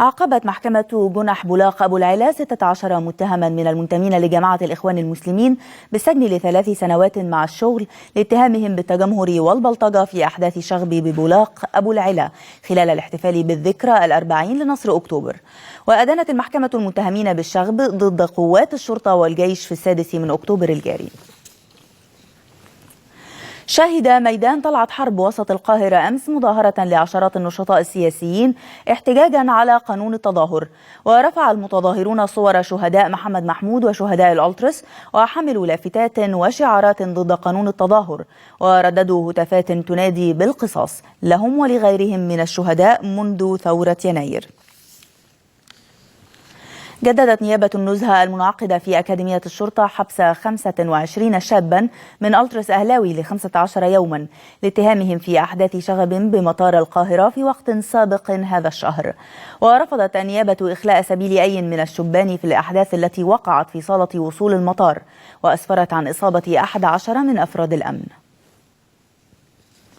عاقبت محكمة جنح بولاق أبو العلا 16 متهما من المنتمين لجماعة الإخوان المسلمين بالسجن ل3 سنوات مع الشغل لاتهامهم بالتجمهر والبلطجة في أحداث شغب ببولاق أبو العلا خلال الاحتفال بالذكرى 40 لنصر أكتوبر. وأدانت المحكمة المتهمين بالشغب ضد قوات الشرطة والجيش في 6 أكتوبر الجاري. شهد ميدان طلعت حرب وسط القاهرة أمس مظاهرة لعشرات النشطاء السياسيين احتجاجا على قانون التظاهر، ورفع المتظاهرون صور شهداء محمد محمود وشهداء الألتراس وحملوا لافتات وشعارات ضد قانون التظاهر، ورددوا هتافات تنادي بالقصاص لهم ولغيرهم من الشهداء منذ ثورة يناير. جددت نيابة النزهة المنعقدة في أكاديمية الشرطة حبس 25 شابا من ألتراس أهلاوي ل15 يوما لاتهامهم في أحداث شغب بمطار القاهرة في وقت سابق هذا الشهر. ورفضت النيابة إخلاء سبيل أي من الشبان في الأحداث التي وقعت في صالة وصول المطار، وأسفرت عن إصابة 11 من أفراد الأمن.